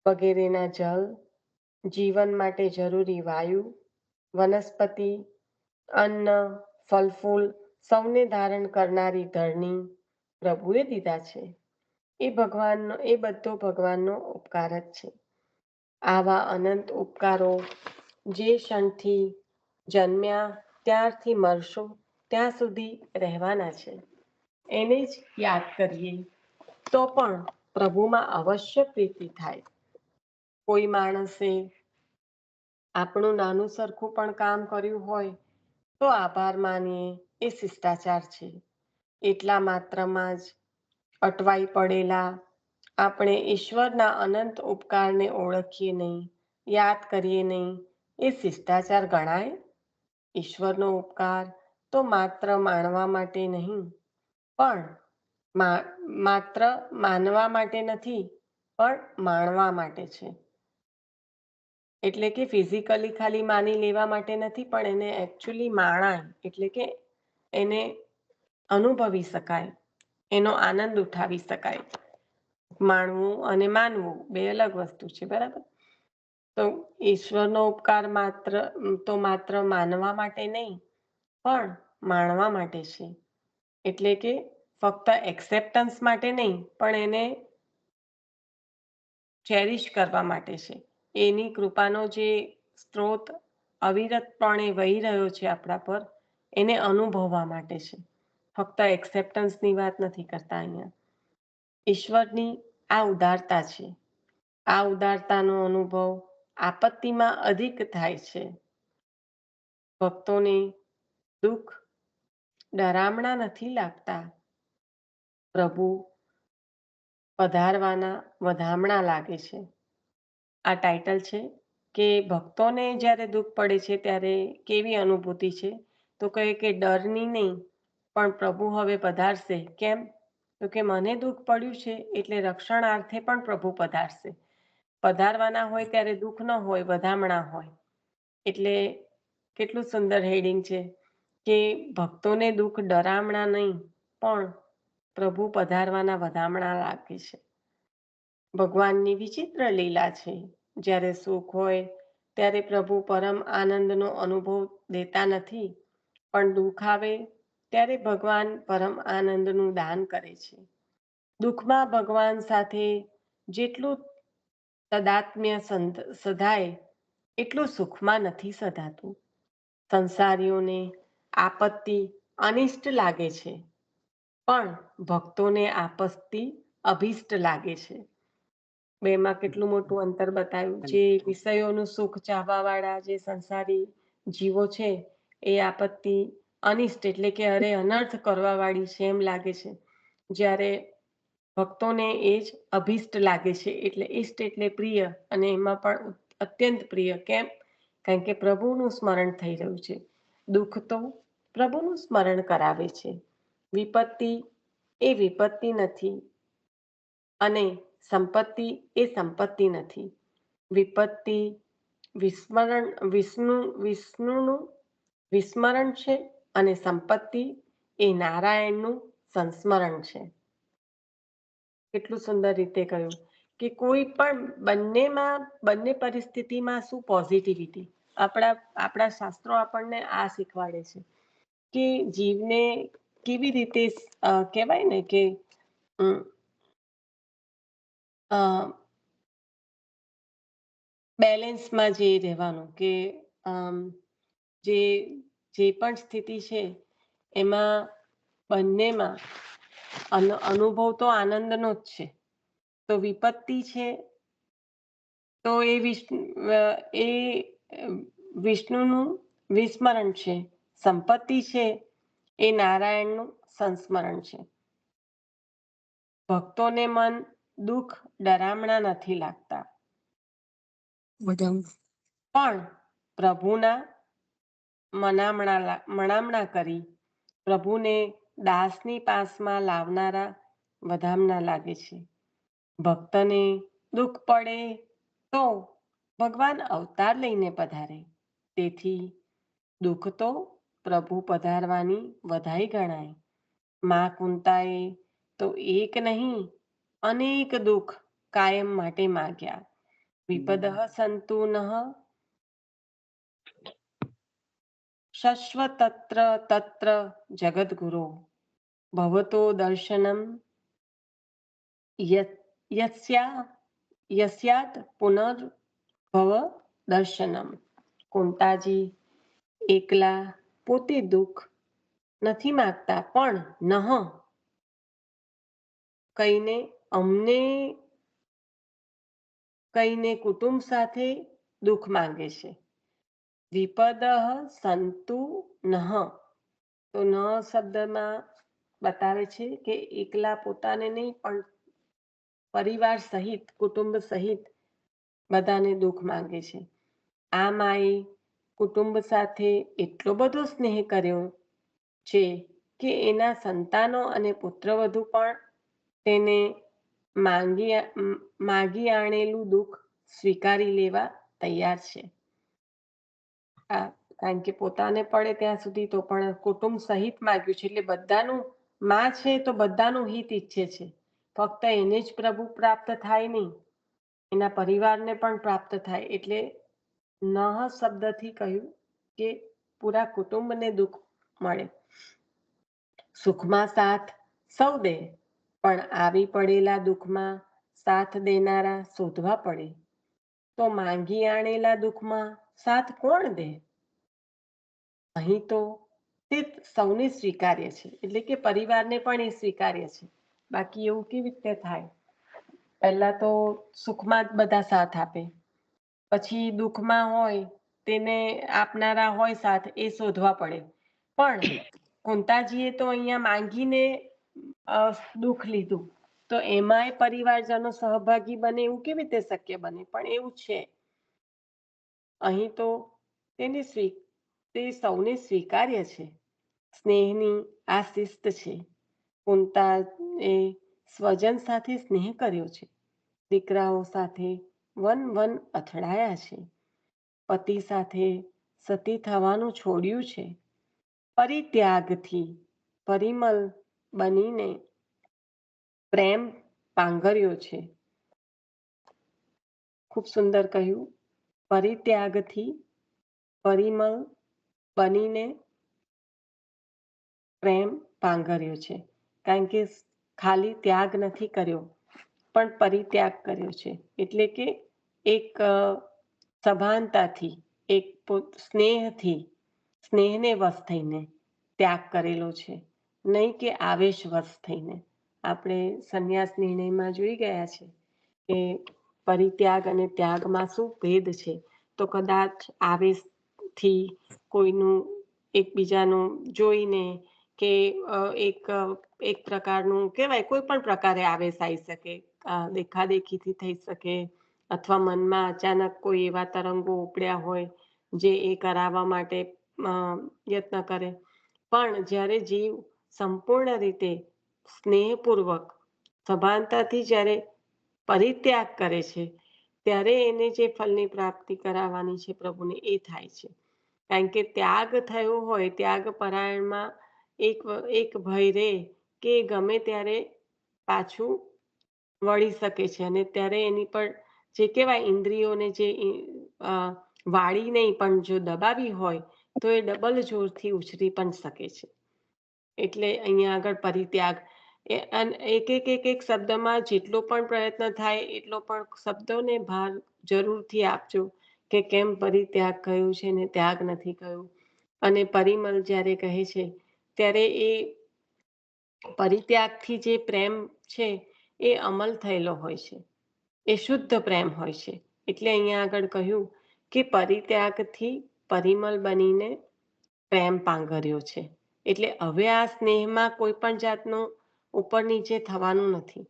વગેરેના જળ, જીવન માટે જરૂરી વાયુ, વનસ્પતિ, અન્ન, ફળ ફૂલ સૌને ધારણ કરનારી ધરણી પ્રભુએ દીધા છે. એ બધો ભગવાનનો ઉપકાર જ છે. આવા અનંત ઉપકારો જે ક્ષણથી જન્મ્યા ત્યારથી મરશો ત્યાં સુધી રહેવાના છે. એને જ યાદ કરીએ તો પણ પ્રભુમાં અવશ્ય પ્રીતિ થાય. કોઈ માણસે આપણું નાનું સરખું પણ કામ કર્યું હોય તો આભાર માનીએ, એ શિષ્ટાચાર છે. એટલા માત્રમાં જ અટવાઈ પડેલા આપણે ઈશ્વરના અનંત ઉપકારને ઓળખીએ નહીં, યાદ કરીએ નહીં, એ શિષ્ટાચાર ગણાય? ઈશ્વરનો ઉપકાર તો માત્ર માણવા માટે નહીં, પણ માત્ર માનવા માટે નથી, પણ માણવા માટે છે. એટલે કે ફિઝિકલી ખાલી માની લેવા માટે નથી, પણ એને એકચ્યુઅલી માણાય, એટલે કે એને અનુભવી શકાય, એનો આનંદ ઉઠાવી શકાય. માણવું અને માનવું બે અલગ વસ્તુ છે, બરાબર? તો ઈશ્વરનો ઉપકાર માત્ર માનવા માટે નહીં, પણ માણવા માટે છે. એટલે કે ફક્ત એક્સેપ્ટન્સ માટે નહીં, પણ એને ચેરિશ કરવા માટે છે. એની કૃપાનો જે સ્ત્રોત અવિરતપણે વહી રહ્યો છે આપણા પર, એને અનુભવવા માટે છે. ફક્ત એક્સેપ્ટન્સની વાત નથી કરતા અહીંયા. ઈશ્વરની આ ઉદારતા છે. આ ઉદારતાનો અનુભવ આપત્તિમાં અધિક થાય છે. ભક્તોને દુઃખ ડરામણા નથી લાગતા, પ્રભુ પધારવાના વધામણા લાગે છે. આ ટાઇટલ છે કે ભક્તોને જ્યારે દુઃખ પડે છે ત્યારે કેવી અનુભૂતિ છે? તો કહે કે ડરની નહીં, પણ પ્રભુ હવે પધારશે. કેમ? તો કે મને દુઃખ પડ્યું છે એટલે રક્ષણાર્થે પણ પ્રભુ પધારશે. પધારવાના હોય ત્યારે દુઃખ ન હોય, વધામણા હોય. એટલે કેટલું સુંદર હેડિંગ છે કે ભક્તોને દુઃખ ડરામણા નહીં, પણ પ્રભુ પધારવાના વધામણા લાગે છે. ભગવાનની વિચિત્ર લીલા છે. જ્યારે સુખ હોય ત્યારે પ્રભુ પરમ આનંદનો અનુભવ દેતા નથી, પણ દુઃખ આવે ત્યારે ભગવાન પરમ આનંદનું દાન કરે છે. દુઃખમાં ભગવાન સાથે જેટલું તદાત્મ્ય સધાય એટલું સુખમાં નથી સધાતું. સંસારીઓને આપત્તિ અનિષ્ટ લાગે છે, પણ ભક્તોને આપત્તિ અભિષ્ટ લાગે છે. બેમાં કેટલું મોટું અંતર બતાવ્યું. જે વિષયોનું સુખ ચાહવા વાળા જે સંસારી જીવો છે એ આપત્તિ અનિષ્ટ એટલે કે અરે અનર્થ કરવા વાળી છે એમ લાગે છે, જ્યારે ભક્તોને એ જ અભિષ્ટ લાગે છે. એટલે ઇષ્ટ એટલે પ્રિય, અને એમાં પણ અત્યંત પ્રિય. કેમ? કારણ કે પ્રભુનું સ્મરણ થઈ રહ્યું છે. દુઃખ તો પ્રભુનું સ્મરણ કરાવે છે. વિપત્તિ એ વિપત્તિ નથી, અને સંપત્તિ એ સંપત્તિ નથી. વિપત્તિ વિષ્ણુનું વિસ્મરણ છે, અને સંપત્તિ એ નારાયણનું સંસ્મરણ છે. કેટલું સુંદર રીતે કહ્યું કે કોઈ પણ બંને પરિસ્થિતિમાં શું પોઝિટિવિટી. આપણા શાસ્ત્રો આપણને આ શીખવાડે છે કે જીવને કેવી રીતે કહેવાય ને કે બેલેન્સમાં જે રહેવાનું, કે જે પણ સ્થિતિ છે એમાં બંનેમાં અનુભવ તો આનંદનો જ છે. તો વિપત્તિ છે તો એ વિષ્ણુનું વિસ્મરણ છે. સંપત્તિ છે એ નારાયણનું સંસ્મરણ છે. ભક્તોને મન દુઃખ ડરામણા નથી લાગતા, પણ પ્રભુના મનામણા કરી પ્રભુને દાસની પાસમાં લાવનારા વધામણા લાગે છે. ભક્તને દુઃખ પડે તો ભગવાન અવતાર લઈને પધારે. તેથી દુઃખ તો પ્રભુ પધારવાની વધાઈ ગણાય. મા કુંતાએ તો એક નહીં અનેક દુઃખ કાયમ માટે માગ્યા. વિપદઃ સંતુ નઃ શશ્વતત્ર તત્ર જગદ્ગુરો ભવતો દર્શનમ યસ્યાત પુનર્ભવ દર્શનમ. કુંતાજી એકલા પોતે દુઃખ નથી માગતા, પણ નહ કહીને કુટુંબ સાથે દુઃખ માંગે છે. વિપદઃ સંતુ નઃ, તો ન શબ્દમાં બતાવે છે કે એકલા પોતાને નહીં, પણ પરિવાર સહિત, કુટુંબ સહિત બધાને દુઃખ માંગે છે. આ માએ કુટુંબ સાથે એટલો બધો સ્નેહ કર્યો છે કે એના સંતાનો અને પુત્રવધુ પણ તેને માગી આણેલું દુઃખ સ્વીકારી લેવા તૈયાર છે. કારણ કે પોતાને પડે ત્યાં સુધી તો પણ કુટુંબ સહિત માગ્યું છે. એટલે બધાનું, માં છે તો બધાનું હિત ઈચ્છે છે. ફક્ત એને જ પ્રભુ પ્રાપ્ત થાય નહીં, એના પરિવારને પણ પ્રાપ્ત થાય. એટલે નહ શબ્દથી કહ્યું કે પૂરા કુટુંબને દુઃખ મળે. સુખમાં સાથ સૌ દે, પણ આવી પડેલા દુઃખમાં સાથ દેનારા શોધવા પડે. તો માંગી આણેલા દુઃખમાં સાથ કોણ દે? અહીં તો તે સૌને સ્વીકાર્ય છે, એટલે કે પરિવારને પણ એ સ્વીકાર્ય છે. બાકી એવું કેવી રીતે થાય? પહેલા તો સુખમાં જ બધા સાથ આપે, પછી દુઃખમાં હોય તેને આપનારા હોય સાથ એ શોધવા પડે. પણ કુંતાજીએ તો અહીંયા માંગીને દુઃખ લીધું, તો એમાંય પરિવારજનો સહભાગી બને એવું કેવી રીતે શક્ય બને? પણ એવું છે અહીં તો તે સૌને સ્વીકાર્ય છે. સ્નેહની આ શિસ્ત છે. કુંતાએ સ્વજન સાથે સ્નેહ કર્યો છે, દીકરાઓ સાથે વન અથડાયા છે, પતિ સાથે સતી થવાનું છોડ્યું છે, પરિત્યાગથી પરિમલ બનીને પ્રેમ પાંગર્યો છે. ખૂબ સુંદર કહ્યું, પરિત્યાગથી પરિમલ બનીને પ્રેમ પાંગર્યો છે. કારણ કે ખાલી ત્યાગ નથી કર્યો પણ પરિત્યાગ કર્યો છે, એટલે કે એક સભાનતાથી, એક સ્નેહને વશ થઈને ત્યાગ કરેલો છે, નહીં કે આવેશ વશ થઈને. આપણે સંન્યાસ નિર્ણયમાં જોઈ ગયા છે કે પરિત્યાગ અને ત્યાગમાં શું ભેદ છે. તો કદાચ આવેશથી કોઈનું એકબીજાનું જોઈને કે એક પ્રકારનું કહેવાય, કોઈ પણ પ્રકારે આવેશ આવી શકે, દેખાદેખીથી થઈ શકે, અથવા મનમાં અચાનક કોઈ એવા તરંગો ઉપડ્યા હોય જે એ કરાવવા માટે યત્ન કરે. પણ જ્યારે જીવ સંપૂર્ણ રીતે સ્નેહપૂર્વક સભાનતાથી જ્યારે પરિત્યાગ કરે છે, ત્યારે એને જે ફલની પ્રાપ્તિ કરાવવાની છે પ્રભુને, એ થાય છે. કારણ કે ત્યાગ થયો હોય, ત્યાગ પરાયણમાં એક ભય રે કે ગમે ત્યારે પાછું વળી શકે છે, અને ત્યારે એની પર જે કહેવાય ઇન્દ્રિયોને જે વાળી નહીં પણ જો દબાવી હોય તો એ ડબલ જોરથી ઉછરી પણ શકે છે. એટલે અહીંયા આગળ પરિત્યાગ એક શબ્દમાં જેટલો પણ પ્રયત્ન થાય એટલો પણ શબ્દોને ભાર જરૂરથી આપજો કે કેમ પરિત્યાગ કહ્યું છે ને ત્યાગ નથી કહ્યું. અને પરિમલ જ્યારે કહે છે ત્યારે એ પરિત્યાગથી જે પ્રેમ છે એ અમલ થયેલો હોય છે, એ શુદ્ધ પ્રેમ હોય છે. એટલે અહીંયા આગળ કહ્યું કે પરિત્યાગથી પરિમલ બનીને પ્રેમ પાંગર્યો છે. એટલે હવે આ સ્નેહમાં કોઈ પણ જાતનો ઉપર નીચે થવાનું નથી.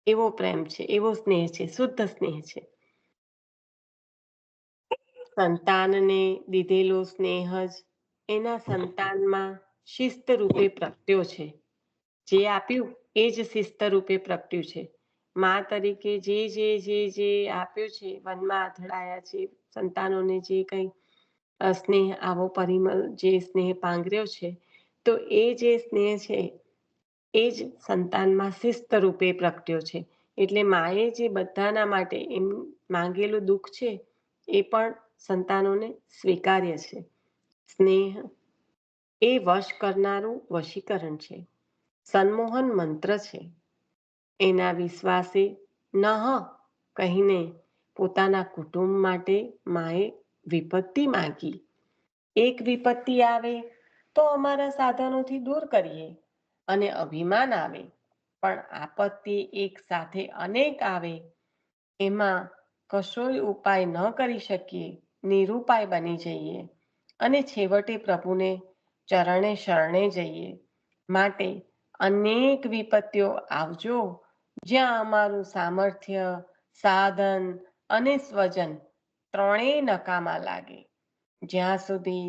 એવો પ્રેમ છે, એવો સ્નેહ છે, શુદ્ધ સ્નેહ છે. સંતાનને દીધેલો સ્નેહ જ એના સંતાનમાં શિસ્ત રૂપે પ્રગટ્યો છે. જે આપ્યું એ જ શિસ્ત રૂપે પ્રગટ્યું છે. મા તરીકે જે આપ્યું છે, વનમાં અથડાયા છે, સંતાનોને જે કંઈ સ્નેહ આવો પરિમલ જે સ્નેહ પાંગર્યો છે, તો એ જે સ્નેહ છે એ જ સંતાનમાં શિસ્ત રૂપે પ્રગટ્યો છે. એટલે માએ જે બધાના માટે એમ માંગેલું દુઃખ છે એ પણ સંતાનોને સ્વીકાર્ય છે. સ્નેહ એ વશ કરનારું વશીકરણ છે, સન્મોહન મંત્ર છે. એના વિશ્વાસે નહ કહીને પોતાના કુટુંબ માટે માએ વિપત્તિ માંગી. એક વિપત્તિ આવે તો અમારા સાધનોથી દૂર કરીએ અને અભિમાન આવે, પણ આપત્તિ એક સાથે અનેક આવે એમાં કશોય ઉપાય ન કરી શકીએ, નિરુપાય બની જઈએ અને છેવટે પ્રભુને ચરણે શરણે જઈએ. માટે અનેક વિપત્તિઓ આવજો, જ્યાં અમારું સામર્થ્ય, સાધન અને સ્વજન ત્રણેય નકામા લાગે. જ્યાં સુધી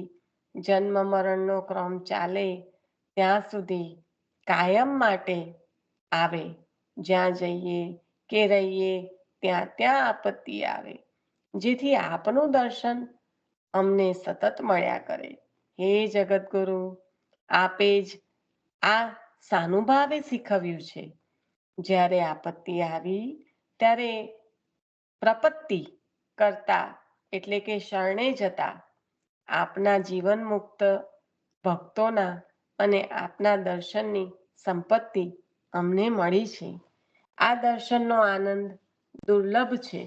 જન્મ મરણનો ક્રમ ચાલે ત્યાં સુધી કાયમ માટે આવે. જ્યાં જઈએ કે રહીએ ત્યાં આપત્તિ આવે. જેથી આપનું દર્શન અમને સતત મળ્યા કરે. હે જગતગુરુ, આપે જ આ સાનુભાવે શીખવ્યું છે. જ્યારે આપત્તિ આવી ત્યારે પ્રપત્તિ કરતા એટલે કે શરણે જતા આપના જીવન મુક્ત ભક્તોના અને આપના દર્શનની સંપત્તિ અમને મળી છે. આ દર્શનનો આનંદ દુર્લભ છે.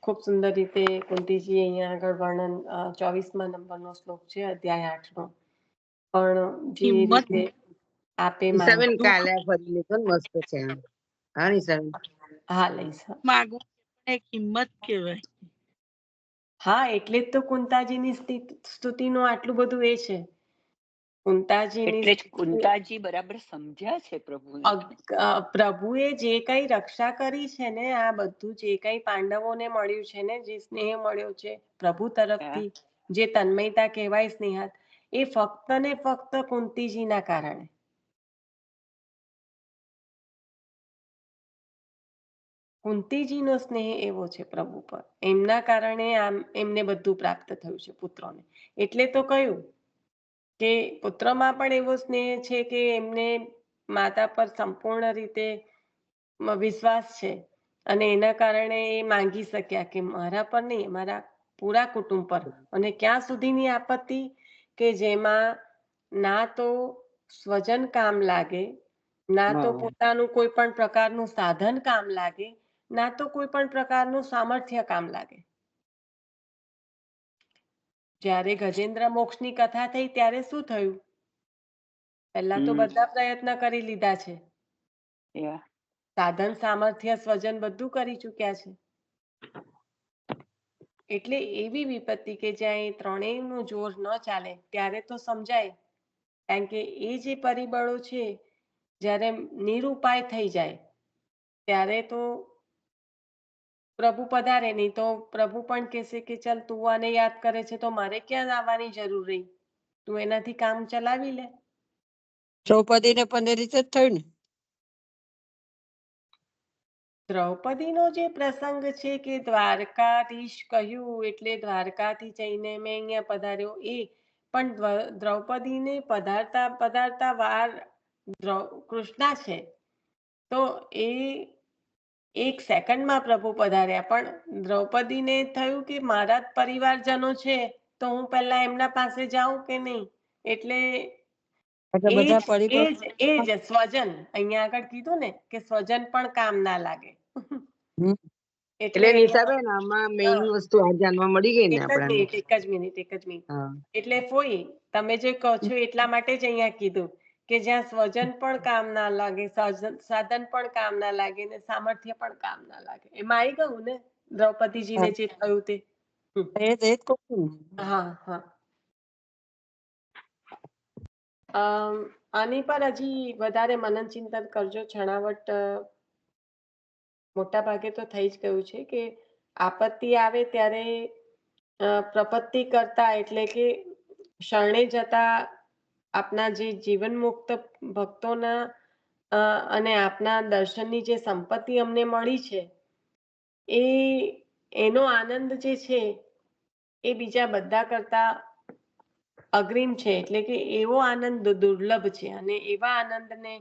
ખૂબ સુંદર રીતે કુંતીજી અહીંયા આગળ વર્ણન 24મા નંબરનો શ્લોક છે, અધ્યાય 8નો. પણ જે કિંમત રીતે આપે ઈશાબેન માંગ્યું કાલે ફરી લીધો ને, મસ્ત છે. હા નિશા હા લઈશ હા. માગવું એક હિંમત કહેવાય. હા એટલે જ તો કુંતાજીની સ્તુતિનું આટલું બધું એ છે. કુંતાજીની એટલે જ કુંતાજી બરાબર સમજ્યા છે પ્રભુને. પ્રભુએ જે કઈ રક્ષા કરી છે ને, આ બધું જે કઈ પાંડવોને મળ્યું છે ને, જે સ્નેહ મળ્યો છે પ્રભુ તરફથી, જે તન્મયતા કહેવાય સ્નેહાત, એ ફક્ત ને ફક્ત કુંતીજીના કારણે. કુંતીજીનો સ્નેહ એવો છે પ્રભુ પર, એમના કારણે આમ એમને બધું પ્રાપ્ત થયું છે પુત્રોને. એટલે તો કહ્યું કે પુત્રમાં પણ એવો સ્નેહ છે કે એમને માતા પર સંપૂર્ણ રીતે વિશ્વાસ છે, અને એના કારણે એ માંગી શક્યા કે મારા પર નહીં, મારા પૂરા કુટુંબ પર. અને ક્યાં સુધીની આપત્તિ કે જેમાં ના તો સ્વજન કામ લાગે, ના તો પોતાનું કોઈ પણ પ્રકારનું સાધન કામ લાગે, ના તો કોઈ પણ પ્રકારનું સામર્થ્ય કામ લાગે. જ્યારે ગજેન્દ્ર મોક્ષની કથા થઈ ત્યારે શું થયું? પહેલા તો બધા પ્રયત્ન કરી લીધા છે, સાધન સામર્થ્ય સ્વજન બધું કરી ચૂક્યા છે. એટલે એવી વિપત્તિ કે જ્યાં એ ત્રણેયનું જોર ન ચાલે ત્યારે તો સમજાય, કારણ કે એ જે પરિબળો છે જ્યારે નિરુપાય થઈ જાય ત્યારે તો પ્રભુ પધારે, નહીં તો પ્રભુ પણ કહેશે કે ચાલ તું આને યાદ કરે છે તો મારે ક્યાં આવવાની જરૂર રહી, તું એનાથી કામ ચલાવી લે. દ્રૌપદીને પણ એ રીતે જ થયું ને. દ્રૌપદીનો જે પ્રસંગ છે કે દ્વારકાધીશ કહ્યું એટલે દ્વારકાથી જઈને મેં અહીંયા પધાર્યો, એ પણ દ્રૌપદીને પધારતા પધારતા વાર કૃષ્ણા છે તો એ એક સેકન્ડમાં પ્રભુ પધાર્યા, પણ દ્રૌપદીને થયું કે મારા જ પરિવારજનો છે તો હું પહેલા એમના પાસે જાઉં કે નહીં. એટલે બધા પરિબળ એ જ સ્વજન અહીંયા આગળ કીધું ને કે સ્વજન પણ કામ ના લાગે. એટલે નિશાબેન આમાં મેઇન વસ્તુ આ જાણવા મળી ગઈ ને આપણાને. એક જ મિનિટ. એટલે ફોઈ તમે જે કહો છો એટલા માટે જ અહીંયા કીધું કે જ્યાં સ્વજન પણ કામ ના લાગે, સાધન પણ કામ ના લાગે ને સામર્થ્ય પણ કામ ના લાગે, એમાં આવી ગયું ને દ્રૌપદીજીને જે થયું તે. હા હા. આની પર હજી વધારે મનન ચિંતન કરજો. છણાવટ મોટા ભાગે તો થઈ જ ગયું છે કે આપત્તિ આવે ત્યારે પ્રપત્તિ કરતા એટલે કે શરણે જતા આપના જે જીવન મુક્ત ભક્તોના અને આપના દર્શનની જે સંપત્તિ અમને મળી છે એનો આનંદ જે છે એ બીજા બધા કરતા અગ્રીમ છે. એટલે કે એવો આનંદ દુર્લભ છે, અને એવા આનંદને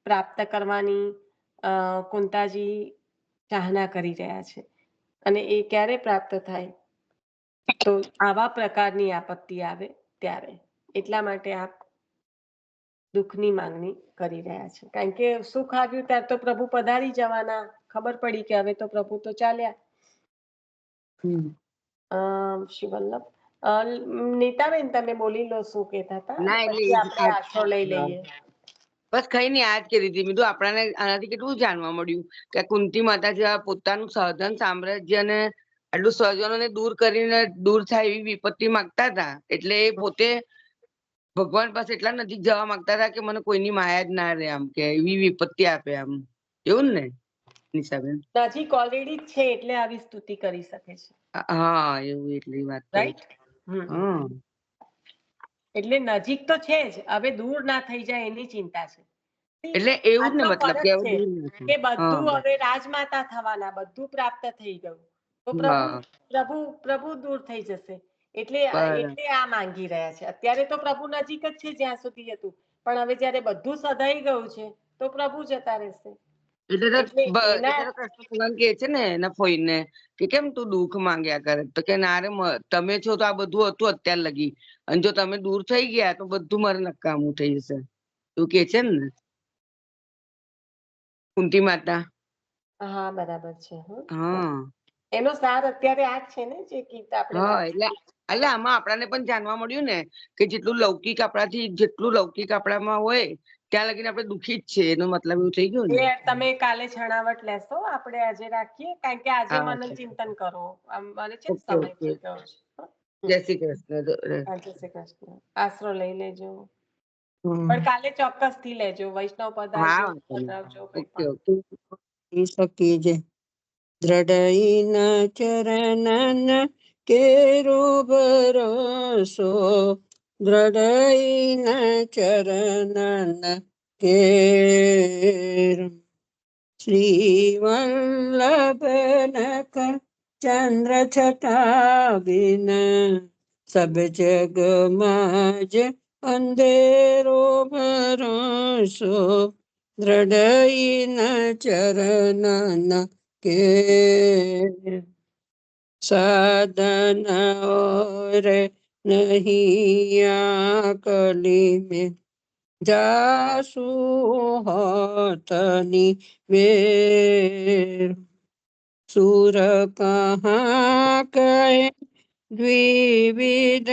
પ્રાપ્ત કરવાની કુંતાજી ચાહના કરી રહ્યા છે. અને એ ક્યારે પ્રાપ્ત થાય? તો આવા પ્રકારની આપત્તિ આવે ત્યારે. એટલા માટે આપ દુઃખની માંગણી કરી રહ્યા છે, કારણ કે સુખ આવ્યું ત્યારે તો પ્રભુ પધારી જવાના. ખબર પડી કે હવે તો પ્રભુ તો ચાલ્યા. શિવલ્લભ નીતાબેન તમે બોલી લો શું કહેતા હતા, પછી આપણે આશરો લઈ લઈએ. બસ કઈ નઈ, આજ કરી હતી. બીજું આપણાને આનાથી કેટલું જાણવા મળ્યું કે કુંતી માતા જેવા પોતાનું સાધન સામ્રાજ્ય ને આટલું સ્વજનોને દૂર કરીને દૂર થાય એવી વિપત્તિ માંગતા હતા, એટલે એ પોતે ભગવાન પાસે એટલા નજીક જવા માંગતા હતા કે મને કોઈની માયા જ ના રહે, આમ કે એવી વિપત્તિ આપે, આમ એવું ને નિશાબેન? નજીક ઓલરેડી છે એટલે આવી સ્તુતિ કરી શકે છે. હા એવું, એટલી વાત કરું રાઈટ. છું. એટલે નજીક તો છે જ, હવે દૂર ના થઈ જાય એની ચિંતા છે. એટલે એવું જ ને, આટલો મતલબ ફરક કે હવે છે દૂર કે નથી. બધું હવે રાજમાતા થવાના, બધું પ્રાપ્ત થઈ ગયું તો પ્રભુ દૂર થઈ જશે. એટલે આ માંગી રહ્યા છે. અત્યારે તો પ્રભુ નજીક જ છે જ્યાં સુધી હતું, પણ હવે જયારે બધું સધાઈ ગયું છે તો પ્રભુ જતા રહેશે. એટલે કૃષ્ણ ભગવાન કે છે ને એના ફોઈને કે કેમ તું દુઃખ માંગ્યા કરે, તો કે ના રે તમે છો તો આ બધું હતું અત્યાર લગી, અને જો તમે દૂર થઈ ગયા તો બધું મારે નકામું થઈ જશે, એવું કે છે ને કુંતી માતા. હા બરાબર છે. એનો સાર અત્યારે આ જ છે ને જે ગીત આપણે એટલે આમાં આપણાને પણ જાણવા મળ્યું ને કે જેટલું લૌકિક આપણાથી જેટલું લૌકિક આપણામાં હોય ત્યાં લગીને આપણે દુઃખી જ છે એનો મતલબ એવું થઈ ગયું ને. એ તમે કાલે છણાવટ લેશો, આપણે આજે રાખીએ, કારણ કે આજે હા, મને ચિંતન કરો. મને છે ને ઓકે સમય ઓકે. થઈ ગયો છે. જય શ્રી કૃષ્ણ. હા, જય શ્રી કૃષ્ણ. આશરો લઈ લેજો, હમ. પણ કાલે ચોક્કસ થી લેજો. વૈષ્ણવ હા પધારજો, વાંધો નહીં. પધરાવજો, કંઈ ઓકે પણ. ઓકે. સખી જે દ્રઢઈન ચરણન કેરો ભરોસો, દ્રઢઈન ચરણન કેર શ્રી વલ્લભનક ચંદ્ર છટા બિન સબ જગ માજ અંધેરો ભરોસો, દ્રઢઈન ચરણન કે સાધન और नहीं आकली में जासु होतनी वेर सुर कहाँ कहे द्विविध